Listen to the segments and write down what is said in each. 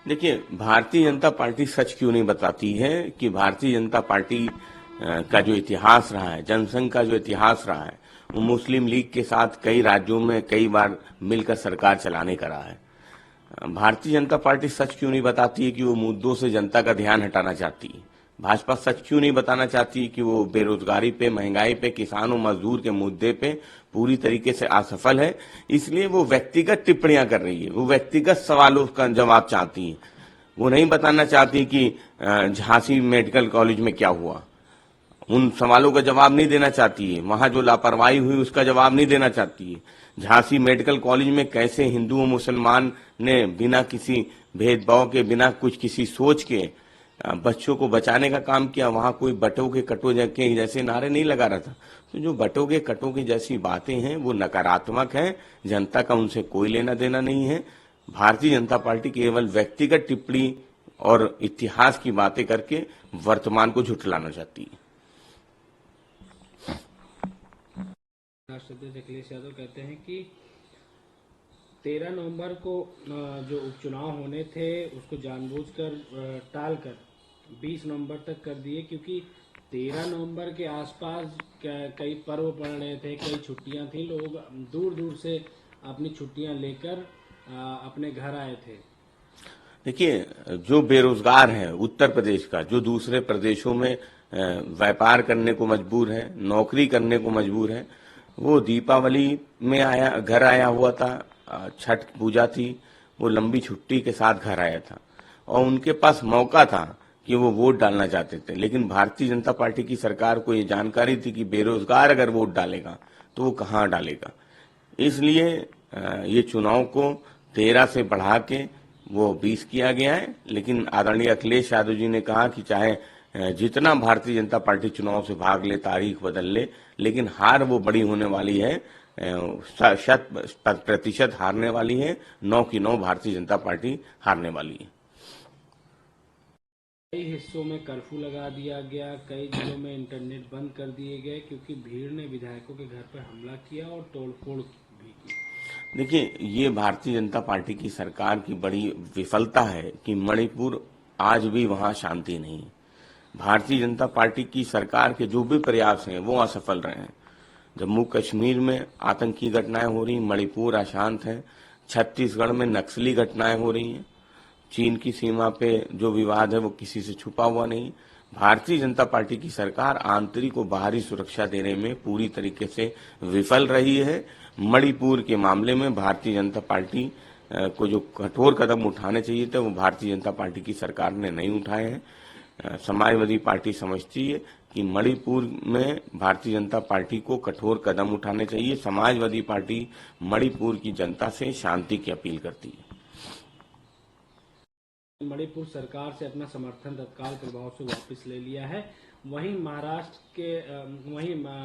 देखिए, भारतीय जनता पार्टी सच क्यों नहीं बताती है कि भारतीय जनता पार्टी का जो इतिहास रहा है, जनसंघ का जो इतिहास रहा है, वो मुस्लिम लीग के साथ कई राज्यों में कई बार मिलकर सरकार चलाने का रहा है। भारतीय जनता पार्टी सच क्यों नहीं बताती है कि वो मुद्दों से जनता का ध्यान हटाना चाहती है। भाजपा सच क्यों नहीं बताना चाहती कि वो बेरोजगारी पे, महंगाई पे, किसान और मजदूर के मुद्दे पे पूरी तरीके से असफल है। इसलिए वो व्यक्तिगत टिप्पणियां कर रही है, वो व्यक्तिगत सवालों का जवाब चाहती है। वो नहीं बताना चाहती कि झांसी मेडिकल कॉलेज में क्या हुआ, उन सवालों का जवाब नहीं देना चाहती है। वहां जो लापरवाही हुई उसका जवाब नहीं देना चाहती है। झांसी मेडिकल कॉलेज में कैसे हिंदू और मुसलमान ने बिना किसी भेदभाव के, बिना कुछ किसी सोच के बच्चों को बचाने का काम किया। वहां कोई बटों के कटो के जैसे नारे नहीं लगा रहा था। तो जो बटों के कटो की जैसी बातें हैं वो नकारात्मक है, जनता का उनसे कोई लेना देना नहीं है। भारतीय जनता पार्टी केवल व्यक्तिगत टिप्पणी और इतिहास की बातें करके वर्तमान को झुठलाना चाहती है। राष्ट्रपति अखिलेश यादव कहते हैं कि 13 नवंबर को जो उपचुनाव होने थे उसको जानबूझकर टालकर 20 नवंबर तक कर दिए, क्योंकि 13 नवंबर के आसपास कई पर्व पड़ रहे थे, कई छुट्टियां थी, लोग दूर दूर से अपनी छुट्टियां लेकर अपने घर आए थे। देखिए, जो बेरोजगार है उत्तर प्रदेश का, जो दूसरे प्रदेशों में व्यापार करने को मजबूर है, नौकरी करने को मजबूर है, वो दीपावली में आया, घर आया हुआ था, छठ पूजा थी, वो लंबी छुट्टी के साथ घर आया था और उनके पास मौका था कि वो वोट डालना चाहते थे। लेकिन भारतीय जनता पार्टी की सरकार को ये जानकारी थी कि बेरोजगार अगर वोट डालेगा तो वो कहाँ डालेगा। इसलिए ये चुनाव को 13 से बढ़ा के वो 20 किया गया है। लेकिन आदरणीय अखिलेश यादव जी ने कहा कि चाहे जितना भारतीय जनता पार्टी चुनाव से भाग ले, तारीख बदल ले, लेकिन हार वो बड़ी होने वाली है, 100% हारने वाली है। 9 की 9 भारतीय जनता पार्टी हारने वाली है। कई हिस्सों में कर्फ्यू लगा दिया गया, कई जिलों में इंटरनेट बंद कर दिए गए क्योंकि भीड़ ने विधायकों के घर पर हमला किया और तोड़फोड़ भी की। देखिए, ये भारतीय जनता पार्टी की सरकार की बड़ी विफलता है कि मणिपुर आज भी वहां शांति नहीं है। भारतीय जनता पार्टी की सरकार के जो भी प्रयास हैं वो असफल रहे हैं। जम्मू कश्मीर में आतंकी घटनाएं हो रही, मणिपुर अशांत है, छत्तीसगढ़ में नक्सली घटनाएं हो रही हैं, चीन की सीमा पे जो विवाद है वो किसी से छुपा हुआ नहीं। भारतीय जनता पार्टी की सरकार आंतरिक और बाहरी सुरक्षा देने में पूरी तरीके से विफल रही है। मणिपुर के मामले में भारतीय जनता पार्टी को जो कठोर कदम उठाने चाहिए थे वो भारतीय जनता पार्टी की सरकार ने नहीं उठाए हैं। समाजवादी पार्टी समझती है कि मणिपुर में भारतीय जनता पार्टी को कठोर कदम उठाने चाहिए। समाजवादी पार्टी मणिपुर की जनता से शांति की अपील करती है। मणिपुर सरकार से अपना समर्थन तत्काल प्रभाव से वापस ले लिया है। वहीं महाराष्ट्र के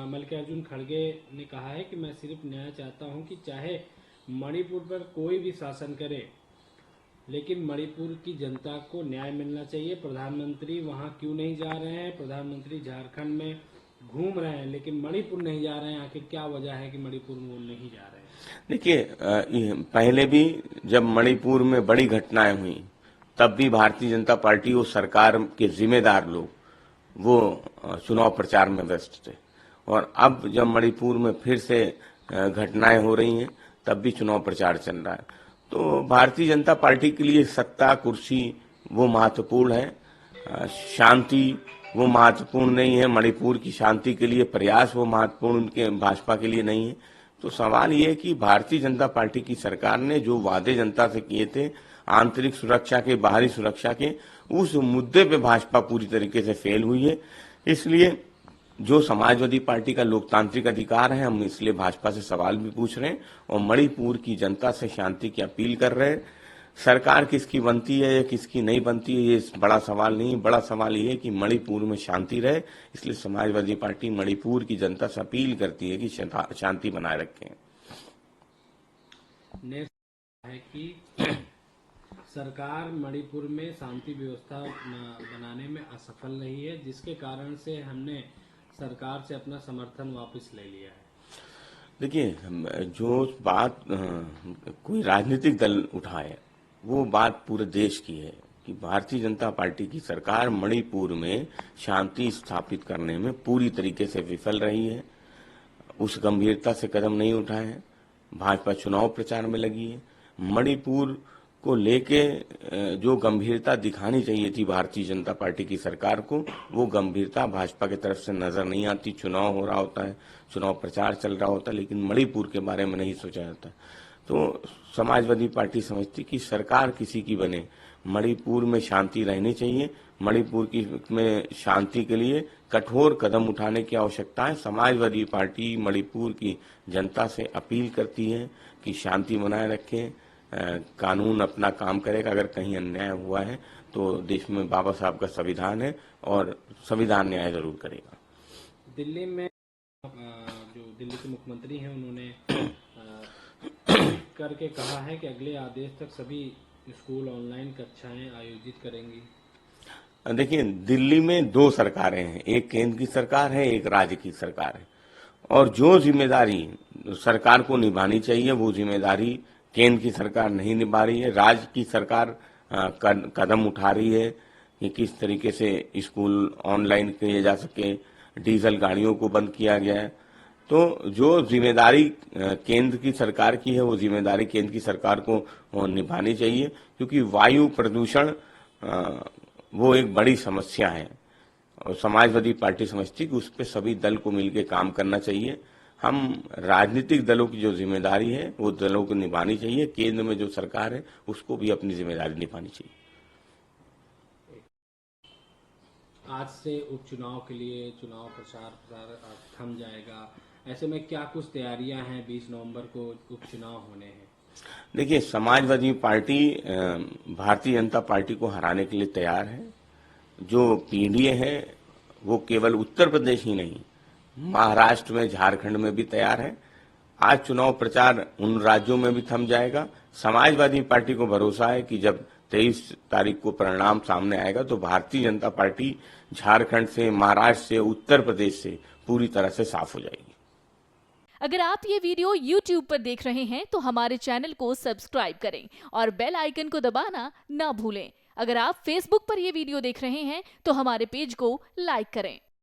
मल्लिकार्जुन खड़गे ने कहा है कि मैं सिर्फ न्याय चाहता हूं कि चाहे मणिपुर पर कोई भी शासन करे, लेकिन मणिपुर की जनता को न्याय मिलना चाहिए। प्रधानमंत्री वहां क्यों नहीं जा रहे हैं? प्रधानमंत्री झारखंड में घूम रहे हैं लेकिन मणिपुर नहीं जा रहे हैं, आखिर क्या वजह है कि मणिपुर में वो नहीं जा रहे हैं? देखिए, पहले भी जब मणिपुर में बड़ी घटनाएं हुई तब भी भारतीय जनता पार्टी और सरकार के जिम्मेदार लोग वो चुनाव प्रचार में व्यस्त थे। और अब जब मणिपुर में फिर से घटनाएं हो रही हैं तब भी चुनाव प्रचार चल रहा है। तो भारतीय जनता पार्टी के लिए सत्ता, कुर्सी वो महत्वपूर्ण है, शांति वो महत्वपूर्ण नहीं है। मणिपुर की शांति के लिए प्रयास वो महत्वपूर्ण उनके भाजपा के लिए नहीं है। तो सवाल ये है कि भारतीय जनता पार्टी की सरकार ने जो वादे जनता से किए थे, आंतरिक सुरक्षा के, बाहरी सुरक्षा के, उस मुद्दे पे भाजपा पूरी तरीके से फेल हुई है। इसलिए जो समाजवादी पार्टी का लोकतांत्रिक अधिकार है, हम इसलिए भाजपा से सवाल भी पूछ रहे हैं और मणिपुर की जनता से शांति की अपील कर रहे हैं। सरकार किसकी बनती है या किसकी नहीं बनती है ये बड़ा सवाल नहीं, बड़ा सवाल ये है कि मणिपुर में शांति रहे। इसलिए समाजवादी पार्टी मणिपुर की जनता से अपील करती है कि शांति बनाए रखें। है कि सरकार मणिपुर में शांति व्यवस्था बनाने में असफल रही है, जिसके कारण से हमने सरकार से अपना समर्थन वापस ले लिया है। देखिए, जो बात कोई राजनीतिक दल उठाए वो बात पूरे देश की है कि भारतीय जनता पार्टी की सरकार मणिपुर में शांति स्थापित करने में पूरी तरीके से विफल रही है। उस गंभीरता से कदम नहीं उठाए हैं। भाजपा चुनाव प्रचार में लगी है। मणिपुर को लेके जो गंभीरता दिखानी चाहिए थी भारतीय जनता पार्टी की सरकार को, वो गंभीरता भाजपा की तरफ से नजर नहीं आती। चुनाव हो रहा होता है, चुनाव प्रचार चल रहा होता है, लेकिन मणिपुर के बारे में नहीं सोचा जाता। तो समाजवादी पार्टी समझती कि सरकार किसी की बने, मणिपुर में शांति रहनी चाहिए। मणिपुर की में शांति के लिए कठोर कदम उठाने की आवश्यकता है। समाजवादी पार्टी मणिपुर की जनता से अपील करती है कि शांति बनाए रखें, कानून अपना काम करेगा। अगर कहीं अन्याय हुआ है तो देश में बाबा साहब का संविधान है और संविधान न्याय जरूर करेगा। दिल्ली में जो दिल्ली के मुख्यमंत्री हैं उन्होंने करके कहा है कि अगले आदेश तक सभी स्कूल ऑनलाइन कक्षाएं आयोजित करेंगी। देखिए, दिल्ली में दो सरकारें हैं, एक केंद्र की सरकार है, एक राज्य की सरकार है, और जो जिम्मेदारी सरकार को निभानी चाहिए वो जिम्मेदारी केंद्र की सरकार नहीं निभा रही है। राज्य की सरकार कदम उठा रही है कि किस तरीके से स्कूल ऑनलाइन किए जा सके। डीजल गाड़ियों को बंद किया गया है। तो जो जिम्मेदारी केंद्र की सरकार की है वो जिम्मेदारी केंद्र की सरकार को निभानी चाहिए, क्योंकि वायु प्रदूषण वो एक बड़ी समस्या है और समाजवादी पार्टी समझती कि उस पर सभी दल को मिलकर काम करना चाहिए। हम राजनीतिक दलों की जो जिम्मेदारी है वो दलों को निभानी चाहिए, केंद्र में जो सरकार है उसको भी अपनी जिम्मेदारी निभानी चाहिए। आज से उपचुनाव के लिए चुनाव प्रचार थम जाएगा, ऐसे में क्या कुछ तैयारियां हैं? 20 नवंबर को उपचुनाव होने हैं। देखिए, समाजवादी पार्टी भारतीय जनता पार्टी को हराने के लिए तैयार है। जो पीडीए है वो केवल उत्तर प्रदेश ही नहीं, महाराष्ट्र में, झारखंड में भी तैयार है। आज चुनाव प्रचार उन राज्यों में भी थम जाएगा। समाजवादी पार्टी को भरोसा है कि जब 23 तारीख को परिणाम सामने आएगा तो भारतीय जनता पार्टी झारखंड से, महाराष्ट्र से, उत्तर प्रदेश से पूरी तरह से साफ हो जाएगी। अगर आप ये वीडियो YouTube पर देख रहे हैं तो हमारे चैनल को सब्सक्राइब करें और बेल आइकन को दबाना ना भूलें। अगर आप Facebook पर ये वीडियो देख रहे हैं तो हमारे पेज को लाइक करें।